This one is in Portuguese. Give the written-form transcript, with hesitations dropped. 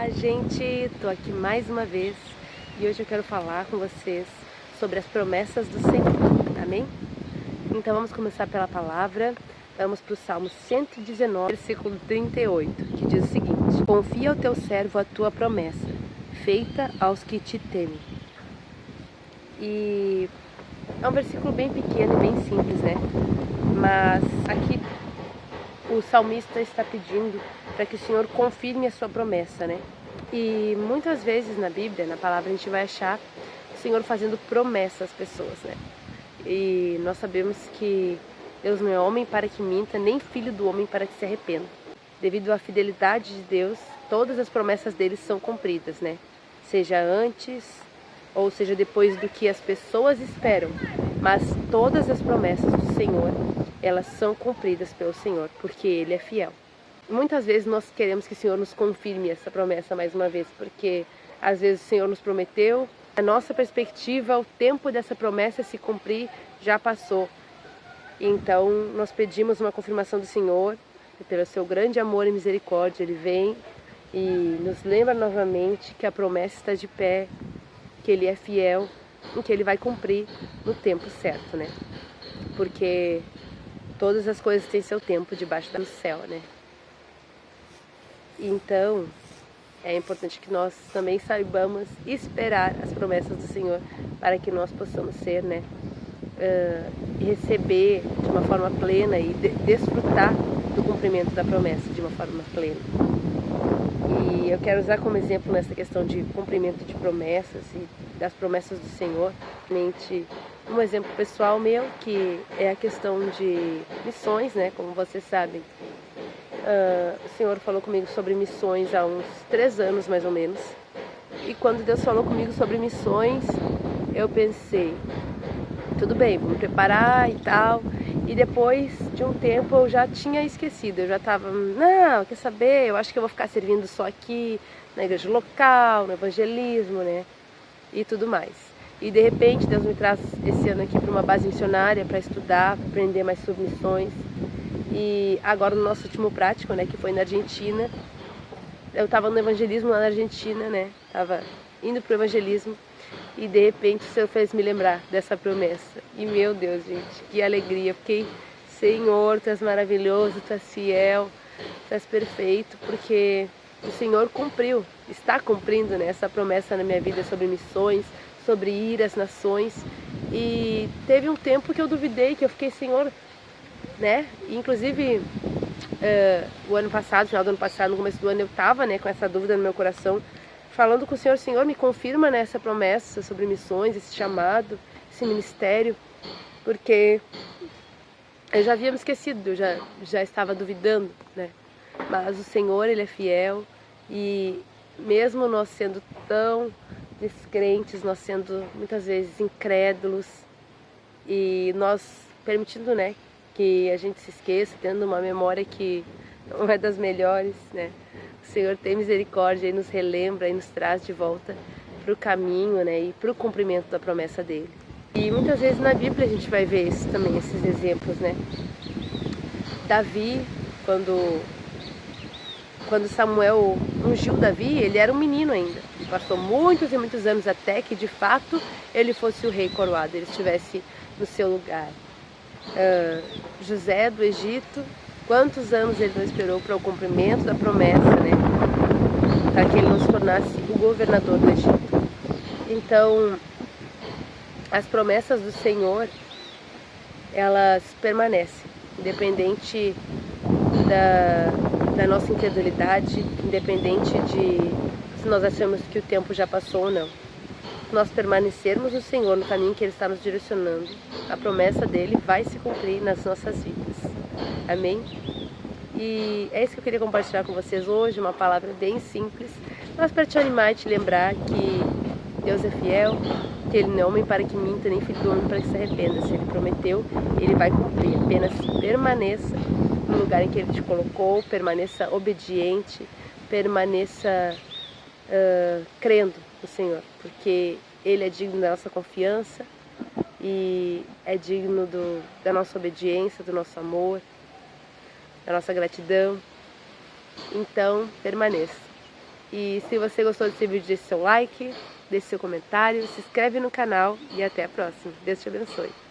Olá, gente! Tô aqui mais uma vez e hoje eu quero falar com vocês sobre as promessas do Senhor, amém? Então vamos começar pela palavra, vamos para o Salmo 119, versículo 38, que diz o seguinte: Confia ao teu servo a tua promessa, feita aos que te temem. E é um versículo bem pequeno e bem simples, né? Mas aqui o salmista está pedindo para que o Senhor confirme a sua promessa, né? E muitas vezes na Bíblia, na palavra, a gente vai achar o Senhor fazendo promessas às pessoas, né? E nós sabemos que Deus não é homem para que minta, nem filho do homem para que se arrependa. Devido à fidelidade de Deus, todas as promessas dele são cumpridas, né? Seja antes ou seja depois do que as pessoas esperam, mas todas as promessas do Senhor, elas são cumpridas pelo Senhor, porque Ele é fiel. Muitas vezes nós queremos que o Senhor nos confirme essa promessa mais uma vez, porque às vezes o Senhor nos prometeu, a nossa perspectiva, o tempo dessa promessa se cumprir já passou. Então nós pedimos uma confirmação do Senhor, e pelo seu grande amor e misericórdia Ele vem e nos lembra novamente que a promessa está de pé, que Ele é fiel e que Ele vai cumprir no tempo certo, né? Porque todas as coisas têm seu tempo debaixo do céu, né? Então, é importante que nós também saibamos esperar as promessas do Senhor para que nós possamos ser, né? Receber de uma forma plena e desfrutar do cumprimento da promessa de uma forma plena. E eu quero usar como exemplo nessa questão de cumprimento de promessas e das promessas do Senhor, um exemplo pessoal meu, que é a questão de missões, né? Como vocês sabem, o Senhor falou comigo sobre missões há uns 3 anos mais ou menos. E quando Deus falou comigo sobre missões, eu pensei, tudo bem, vou me preparar e tal. E depois de um tempo eu já tinha esquecido, eu já estava, não, quer saber, eu acho que eu vou ficar servindo só aqui na igreja local, no evangelismo, né? E tudo mais. E de repente Deus me traz esse ano aqui para uma base missionária para estudar, para aprender mais sobre missões. E agora no nosso último prático, né, que foi na Argentina, eu estava no evangelismo lá na Argentina, né? Estava indo para o evangelismo e de repente o Senhor fez me lembrar dessa promessa. E meu Deus, gente, que alegria. Fiquei, Senhor, Tu és maravilhoso, Tu és fiel, Tu és perfeito, porque o Senhor cumpriu, está cumprindo, né, essa promessa na minha vida sobre missões, sobre ir às nações. E teve um tempo que eu duvidei, que eu fiquei, Senhor, né? E, inclusive, o ano passado, final do ano passado, no começo do ano, eu estava, né, com essa dúvida no meu coração, falando com o Senhor, Senhor, me confirma, né, essa promessa sobre missões, esse chamado, esse ministério, porque eu já havia me esquecido, eu já estava duvidando, né? Mas o Senhor, Ele é fiel e mesmo nós sendo tão descrentes, nós sendo muitas vezes incrédulos e nós permitindo, né, que a gente se esqueça, tendo uma memória que não é das melhores, né? O Senhor tem misericórdia e nos relembra e nos traz de volta para o caminho, né, e para o cumprimento da promessa dele. E muitas vezes na Bíblia a gente vai ver isso também, esses exemplos, né? Davi, quando Samuel ungiu Davi, ele era um menino ainda. E passou muitos e muitos anos até que, de fato, ele fosse o rei coroado, ele estivesse no seu lugar. José do Egito, quantos anos ele não esperou para o cumprimento da promessa, né? Para que ele não se tornasse o governador do Egito. Então, as promessas do Senhor, elas permanecem, independente da nossa incredulidade, independente de se nós achamos que o tempo já passou ou não. Se nós permanecermos no Senhor, no caminho que Ele está nos direcionando, a promessa dEle vai se cumprir nas nossas vidas. Amém? E é isso que eu queria compartilhar com vocês hoje, uma palavra bem simples, mas para te animar e te lembrar que Deus é fiel, que Ele não é homem para que minta, nem filho do homem para que se arrependa. Se Ele prometeu, Ele vai cumprir. Apenas permaneça no lugar em que Ele te colocou, permaneça obediente, permaneça crendo no Senhor, porque Ele é digno da nossa confiança e é digno da nossa obediência, do nosso amor, da nossa gratidão. Então, permaneça. E se você gostou desse vídeo, deixe seu like, deixe seu comentário, se inscreve no canal e até a próxima. Deus te abençoe.